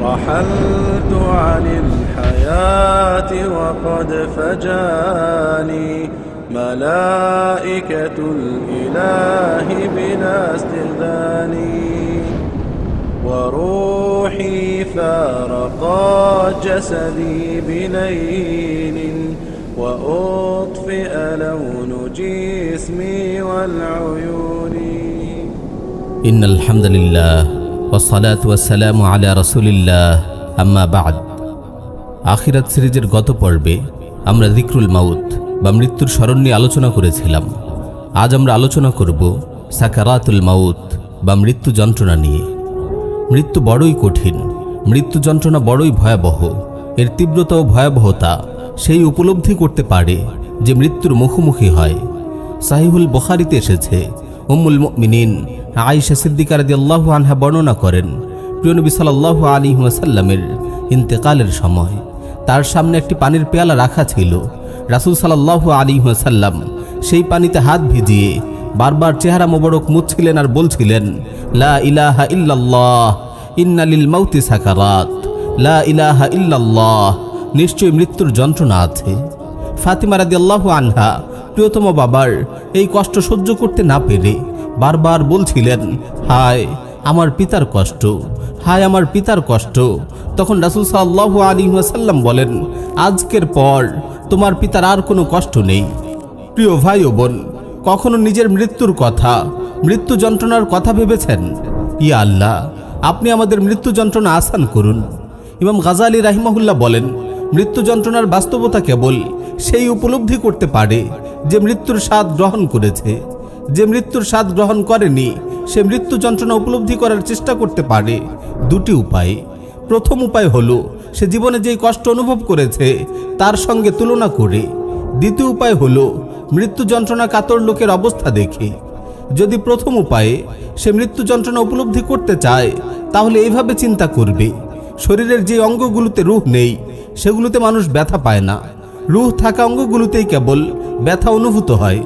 رحلت عن الحياة وقد فجاني ملائكة الإله بلا استئذان وروحي فارقت جسدي بليل وأطفئ لون جسمي والعيون إن الحمد لله والصلاة والسلام على رسول الله أما بعد আখিরাত সিরিজের গত পর্বে আমরা যিকরুল মাউত বা মৃত্যুর স্মরণ নিয়ে আলোচনা করেছিলাম। আজ আমরা আলোচনা করব সাকারাতুল মাউত বা মৃত্যু যন্ত্রণা নিয়ে। মৃত্যু বড়ই কঠিন, মৃত্যু যন্ত্রণা বড়ই ভয়াবহ। এর তীব্রতা ও ভয়াবহতা সেই উপলব্ধি করতে পারে যে মৃত্যুর মুখোমুখি হয়। সাহিহুল বুখারীতে এসেছে, উম্মুল মুমিনিন আয়েশা সিদ্দিকা রাদিয়াল্লাহু আনহা বর্ণনা করেন, প্রিয় নবী সাল্লাল্লাহু আলাইহি ওয়াসাল্লামের ইন্তেকালের সময় তার সামনে একটি পানির পেয়ালা রাখা ছিল। রাসূল সাল্লাল্লাহু আলাইহি ওয়াসাল্লাম সেই পানিতে হাত ভিজিয়ে বারবার চেহারা মোবারক মুছছিলেন আর বলছিলেন, লা ইলাহা ইল্লাল্লাহ ইন্না লিল মাউতি সাকারাত, লা ইলাহা ইল্লাল্লাহ, নিশ্চয়ই মৃত্যুর যন্ত্রণা আছে। ফাতিমা রাদিয়াল্লাহু আনহা প্রিয়তম বাবার এই কষ্ট সহ্য করতে না পেরে বারবার বলছিলেন, হায় আমার পিতার কষ্ট, হায় আমার পিতার কষ্ট। তখন রাসূল সাল্লাল্লাহু আলাইহি ওয়াসাল্লাম বলেন, আজকের পর তোমার পিতার আর কোনো কষ্ট নেই। প্রিয় ভাই ও বোন, কখনো নিজের মৃত্যুর কথা, মৃত্যু যন্ত্রণার কথা ভেবেছেন? ইয়া আল্লাহ, আপনি আমাদের মৃত্যু যন্ত্রণা আসান করুন। ইমাম গাজালি রাহিমাহুল্লাহ বলেন, মৃত্যু যন্ত্রণার বাস্তবতা কেবল সেই উপলব্ধি করতে পারে যে মৃত্যুর স্বাদ গ্রহণ করেছে। যে মৃত্যুর স্বাদ গ্রহণ করেনি সে মৃত্যু যন্ত্রণা উপলব্ধি করার চেষ্টা করতে পারে দুটি উপায়ে। প্রথম উপায় হলো সে জীবনে যেই কষ্ট অনুভব করেছে তার সঙ্গে তুলনা করে। দ্বিতীয় উপায় হলো মৃত্যু যন্ত্রণা কাতর লোকের অবস্থা দেখে। যদি প্রথম উপায়ে সে মৃত্যু যন্ত্রণা উপলব্ধি করতে চায় তাহলে এইভাবে চিন্তা করবে, শরীরের যে অঙ্গগুলোতে রূহ নেই সেগুলোতে মানুষ ব্যথা পায় না, রূহ থাকা অঙ্গগুলোতেই কেবল ব্যথা অনুভূত হয়।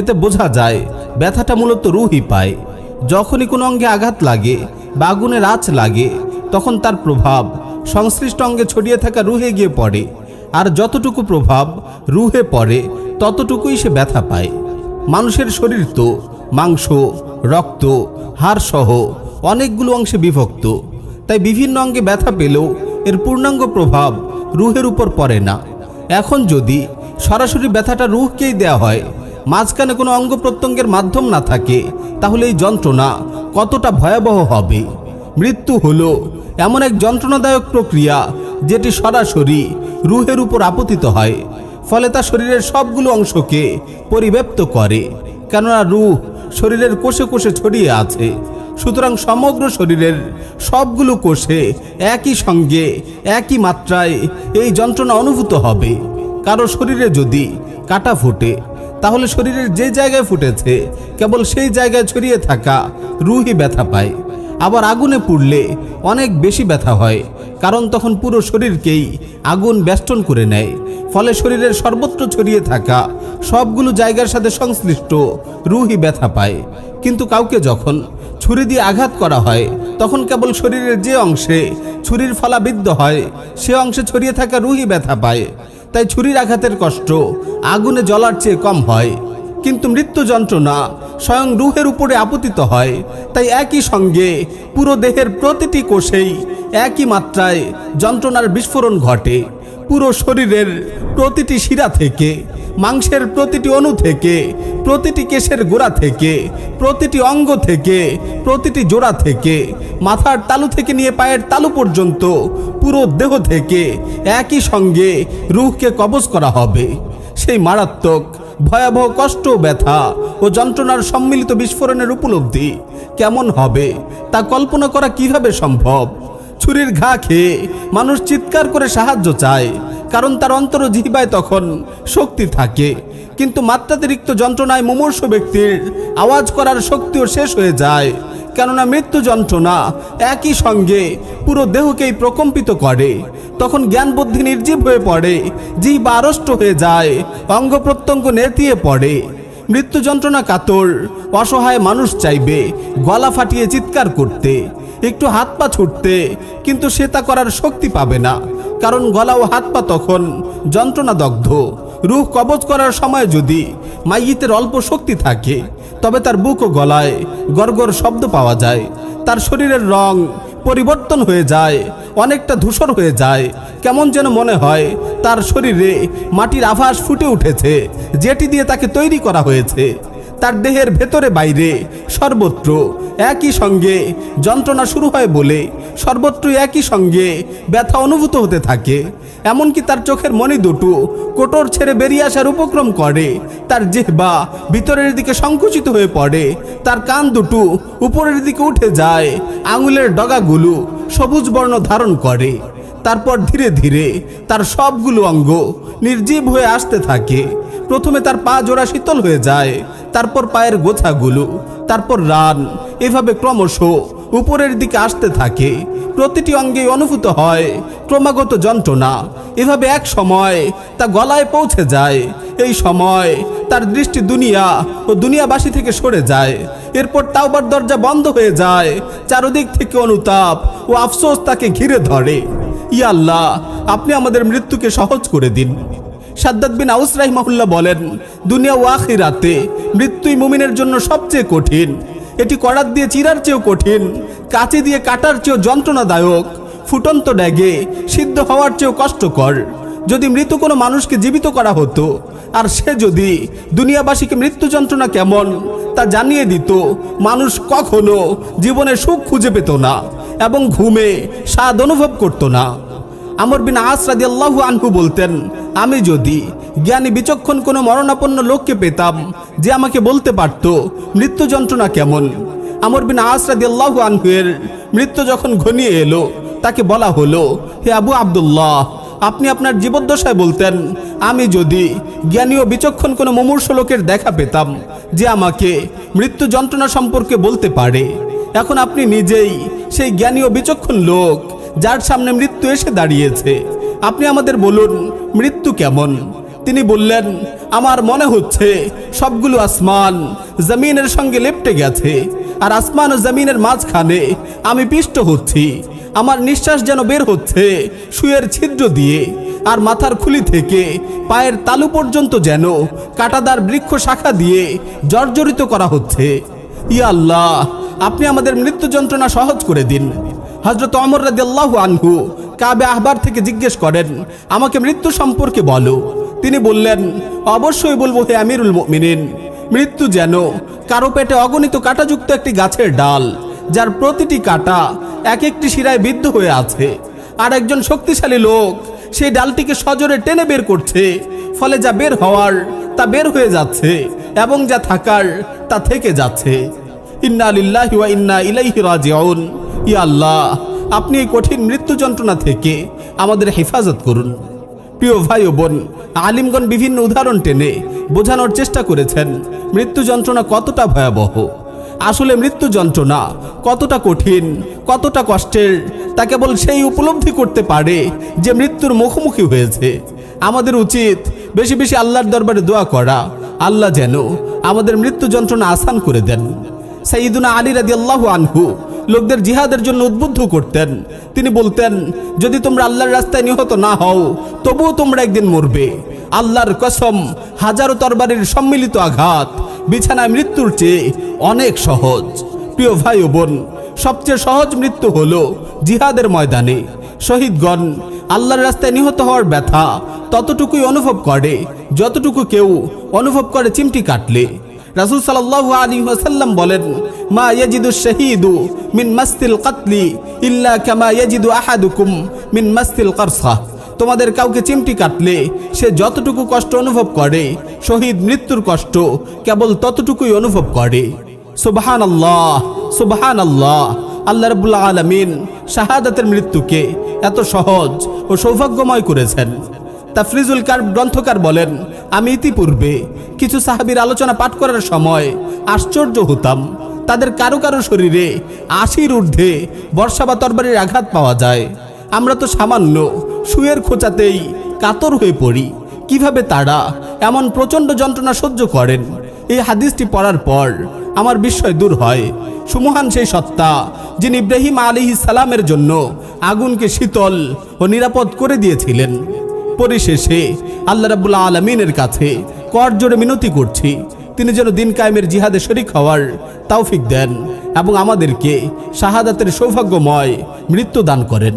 এতে বোঝা যায় ব্যথাটা মূলত রূহই পায়। যখনই কোনো অঙ্গে আঘাত লাগে বা আগুনের আঁচ লাগে তখন তার প্রভাব সংশ্লিষ্ট অঙ্গে ছড়িয়ে থাকা রূহে গিয়ে পড়ে, আর যতটুকু প্রভাব রূহে পড়ে ততটুকুই সে ব্যথা পায়। মানুষের শরীর তো মাংস, রক্ত, হাড় সহ অনেকগুলো অংশে বিভক্ত, তাই বিভিন্ন অঙ্গে ব্যথা পেলেও এর পূর্ণাঙ্গ প্রভাব রূহের উপর পড়ে না। এখন যদি সরাসরি ব্যথাটা রূহকেই দেয়া হয়, মাঝখানে কোনো অঙ্গ প্রত্যঙ্গের মাধ্যম না থাকে, তাহলে এই যন্ত্রণা কতটা ভয়াবহ হবে। মৃত্যু হলো এমন এক যন্ত্রণাদায়ক প্রক্রিয়া যেটি সরাসরি রূহের উপর আপতিত হয়, ফলে তা শরীরের সবগুলো অংশকে পরিব্যাপ্ত করে। কেননা রূহ শরীরের কোষে কোষে ছড়িয়ে আছে, সুতরাং সমগ্র শরীরের সবগুলো কোষে একই সঙ্গে একই মাত্রায় এই যন্ত্রণা অনুভূত হবে। কারো শরীরে যদি কাটা ফুটে তাহলে শরীরের যে জায়গায় ফুটেছে কেবল সেই জায়গায় ছড়িয়ে থাকা রূহই ব্যথা পায়। আবার আগুনে পুড়লে অনেক বেশি ব্যথা হয়, কারণ তখন পুরো শরীরকেই আগুন বেষ্টন করে নেয়, ফলে শরীরের সর্বত্র ছড়িয়ে থাকা সবগুলো জায়গার সাথে সংশ্লিষ্ট রূহই ব্যথা পায়। কিন্তু কাউকে যখন ছুরি দিয়ে আঘাত করা হয় তখন কেবল শরীরের যে অংশে ছুরির ফলা বিদ্ধ হয় সে অংশে ছড়িয়ে থাকা রূহই ব্যথা পায়। তাই ছুরির আঘাতের কষ্ট আগুনে জ্বলার চেয়ে কম হয়। কিন্তু মৃত্যু যন্ত্রণা স্বয়ং রূহের উপরে আপতিত হয়, তাই একই সঙ্গে পুরো দেহের প্রতিটি কোষেই একই মাত্রায় যন্ত্রণার বিস্ফোরণ ঘটে। পুরো শরীরের প্রতিটি শিরা থেকে, মাংসের প্রতিটি অণু থেকে, প্রতিটি কেশের গোড়া থেকে, প্রতিটি অঙ্গ থেকে, প্রতিটি জোড়া থেকে, মাথার তালু থেকে নিয়ে পায়ের তালু পর্যন্ত পুরো দেহ থেকে একই সঙ্গে রূহকে কবজ করা হবে। সেই মারাত্মক ভয়াবহ কষ্ট, ব্যথা ও যন্ত্রণার সম্মিলিত বিস্ফোরণের উপলব্ধি কেমন হবে তা কল্পনা করা কিভাবে সম্ভব? ছুরির ঘা খেয়ে মানুষ চিৎকার করে সাহায্য চায়, কারণ তার অন্তর জিহ্বায় তখন শক্তি থাকে। কিন্তু মাত্রাতিরিক্ত যন্ত্রণায় মুমূর্ষ ব্যক্তির আওয়াজ করার শক্তিও শেষ হয়ে যায়, কেননা মৃত্যু যন্ত্রণা একই সঙ্গে পুরো দেহকেই প্রকম্পিত করে। তখন জ্ঞান বুদ্ধি নির্জীব হয়ে পড়ে, জিহ্বা আড়ষ্ট হয়ে যায়, অঙ্গ প্রত্যঙ্গ নেতিয়ে পড়ে। মৃত্যু যন্ত্রণা কাতর অসহায় মানুষ চাইবে গলা ফাটিয়ে চিৎকার করতে, একটু হাত পা ছুটতে, কিন্তু সে তা করার শক্তি পাবে না, কারণ গলা ও হাত পা তখন যন্ত্রণাদগ্ধ। রূহ কবজ করার সময় যদি মাইয়িতের অল্প শক্তি থাকে, তবে তার বুক ও গলায় গড়গড় শব্দ পাওয়া যায়। তার শরীরের রং পরিবর্তন হয়ে যায়, অনেকটা ধূসর হয়ে যায়। কেমন যেন মনে হয় তার শরীরে মাটির আভাস ফুটে উঠেছে, যেটি দিয়ে তাকে তৈরি করা হয়েছে। তার দেহের ভেতরে বাইরে সর্বত্র একই সঙ্গে যন্ত্রণা শুরু হয় বলে সর্বত্র একই সঙ্গে ব্যথা অনুভূত হতে থাকে। এমনকি তার চোখের মণি দুটো কোটর ছেড়ে বেরিয়ে আসার উপক্রম করে, তার জিহ্বা ভিতরের দিকে সংকুচিত হয়ে পড়ে, তার কান দুটো উপরের দিকে উঠে যায়, আঙুলের ডগাগুলো সবুজ বর্ণ ধারণ করে। তারপর ধীরে ধীরে তার সবগুলো অঙ্গ নির্জীব হয়ে আসতে থাকে। প্রথমে তার পা জোড়া শীতল হয়ে যায়, তারপর পায়ের গোছাগুলো, তারপর রান, এভাবে ক্রমশ উপরের দিকে আসতে থাকে। প্রতিটি অঙ্গে অনুভূত হয় ক্রমাগত যন্ত্রণা। এভাবে এক সময় তা গলায় পৌঁছে যায়। এই সময় তার দৃষ্টি দুনিয়া ও দুনিয়াবাসী থেকে সরে যায়। এরপর তাওবার দরজা বন্ধ হয়ে যায়। চারদিক থেকে অনুতাপ ও আফসোস তাকে ঘিরে ধরে। ইয়া আল্লাহ, আপনি আমাদের মৃত্যুকে সহজ করে দিন। সাদ্দাদ বিন আউস রাহিমাহুল্লাহ বলেন, দুনিয়া ও আখিরাতে মৃত্যুই মুমিনের জন্য সবচেয়ে কঠিন। এটি করাত দিয়ে চিরার চেয়েও কঠিন, কাঁচি দিয়ে কাটার চেয়েও যন্ত্রণাদায়ক, ফুটন্ত ড্যাগে সিদ্ধ হওয়ার চেয়েও কষ্টকর। যদি মৃত কোনো মানুষকে জীবিত করা হতো আর সে যদি দুনিয়াবাসীকে মৃত্যু যন্ত্রণা কেমন তা জানিয়ে দিত, মানুষ কখনো জীবনে সুখ খুঁজে পেত না এবং ঘুমে স্বাদ অনুভব করত না। আমর বিন আস রাদিয়াল্লাহু আনহু বলতেন, আমি যদি জ্ঞানী বিচক্ষণ কোনো মরণাপন্ন লোককে পেতাম যে আমাকে বলতে পারত মৃত্যু যন্ত্রণা কেমন। আমর বিন আস রাদিয়াল্লাহু আনহু এর মৃত্যু যখন ঘনিয়ে এলো, তাকে বলা হলো, হে আবু আব্দুল্লাহ, আপনি আপনার জীবদ্দশায় বলতেন, আমি যদি জ্ঞানী ও বিচক্ষণ কোনো মুমূর্ষ লোকের দেখা পেতাম যে আমাকে মৃত্যু যন্ত্রণা সম্পর্কে বলতে পারে। এখন আপনি নিজেই সেই জ্ঞানী ও বিচক্ষণ লোক যার সামনে মৃত্যু এসে দাঁড়িয়েছে। আপনি আমাদের বলুন মৃত্যু কেমন। তিনি বললেন, আমার মনে হচ্ছে সবগুলো আসমান জমিনের সঙ্গে লেপ্টে গেছে, আর আসমান ও জমিনের মাঝখানে আমি পিষ্ট হচ্ছি। আমার নিঃশ্বাস যেন বের হচ্ছে সুয়ের ছিদ্র দিয়ে, আর মাথার খুলি থেকে পায়ের তালু পর্যন্ত যেন কাঁটাদার বৃক্ষ শাখা দিয়ে জর্জরিত করা হচ্ছে। ইয়া আল্লাহ, আপনি আমাদের মৃত্যু যন্ত্রণা সহজ করে দিন। হযরত ওমর রাদিয়াল্লাহু আনহু কাবে আহবার থেকে জিজ্ঞেস করেন, আমাকে মৃত্যু সম্পর্কে বলো। তিনি বললেন, অবশ্যই বলবো হে আমিরুল মুমিনিন। মৃত্যু যেন কারো পেটে অগণিত কাঁটাযুক্ত একটি গাছের ডাল, যার প্রতিটি কাঁটা এক একটি শিরায় বিদ্ধ হয়ে আছে, আর একজন শক্তিশালী লোক সেই ডালটিকে সজোরে টেনে বের করছে। ফলে যা বের হওয়ার তা বের হয়ে যাচ্ছে এবং যা থাকার তা থেকে যাচ্ছে। ইন্না লিল্লাহি ওয়া ইন্না ইলাইহি রাজিউন। ইয়া আল্লাহ, আপনি এই কঠিন মৃত্যু যন্ত্রণা থেকে আমাদের হেফাজত করুন। প্রিয় ভাই ও বোন, আলিমগণ বিভিন্ন উদাহরণ টেনে বোঝানোর চেষ্টা করেছেন মৃত্যু যন্ত্রণা কতটা ভয়াবহ। আসলে মৃত্যু যন্ত্রণা কতটা কঠিন, কতটা কষ্টের, তা কেবল সেই উপলব্ধি করতে পারে যে মৃত্যুর মুখোমুখি হয়েছে। আমাদের উচিত বেশি বেশি আল্লাহর দরবারে দোয়া করা, আল্লাহ যেন আমাদের মৃত্যু যন্ত্রণা আসান করে দেন। সাইয়্যিদুনা আলী রাদিয়াল্লাহু আনহু লোকদের জিহাদের জন্য উদ্বুদ্ধ করতেন। তিনি বলতেন, যদি তোমরা আল্লাহর রাস্তায় নিহত না হও, তবুও তোমরা একদিন মরবে। আল্লাহর কসম, হাজারো তরবারির সম্মিলিত আঘাত বিছানায় মৃত্যুর চেয়ে অনেক সহজ। প্রিয় ভাই ও বোন, সবচেয়ে সহজ মৃত্যু হলো জিহাদের ময়দানে। শহীদগণ আল্লাহর রাস্তায় নিহত হওয়ার ব্যথা ততটুকুই অনুভব করে যতটুকু কেউ অনুভব করে চিমটি কাটলে। রাসূল সাল্লাল্লাহু আলাইহি ওয়াসাল্লাম বলেন, মা ইয়াজিদু শাহীদু মিন মাসতিল কাতলি ইল্লা কামা ইয়াজিদু আহাদুকুম মিন মাসতিল কারসা। তোমাদের কাউকে চিমটি কাটলে সে যতটুকু কষ্ট অনুভব করে, শহীদ মৃত্যুর কষ্ট কেবল ততটুকুই অনুভব করে। সুবহানাল্লাহ, সুবহানাল্লাহ। আল্লাহ রাব্বুল আলামিন শাহাদাতের মৃত্যুকে এত সহজ ও সৌভাগ্যময় করেছেন। তাফরিজুল কারব গ্রন্থকার বলেন, আমি ইতিপূর্বে কিছু সাহাবীর আলোচনা পাঠ করার সময় আশ্চর্য হতাম। তাদের কারো কারো শরীরে ৮০-র ঊর্ধ্বে বর্ষা বা তরবারির আঘাত পাওয়া যায়। আমরা তো সামান্য সুয়ের খোঁচাতেই কাতর হয়ে পড়ি। কিভাবে তারা এমন প্রচণ্ড যন্ত্রণা সহ্য করেন? এই হাদিসটি পড়ার পর আমার বিস্ময় দূর হয়। সুমহান সেই সত্তা যিনি ইব্রাহিম আলাইহিস সালামের জন্য আগুনকে শীতল ও নিরাপদ করে দিয়েছিলেন। পরিশেষে আল্লাহ রাব্বুল আলামিনের কাছে করজোড়ে মিনতি করছি, তিনি যেন দিন কায়েমের জিহাদে শরীক হওয়ার তৌফিক দেন এবং আমাদেরকে শাহাদাতের সৌভাগ্যময় মৃত্যু দান করেন।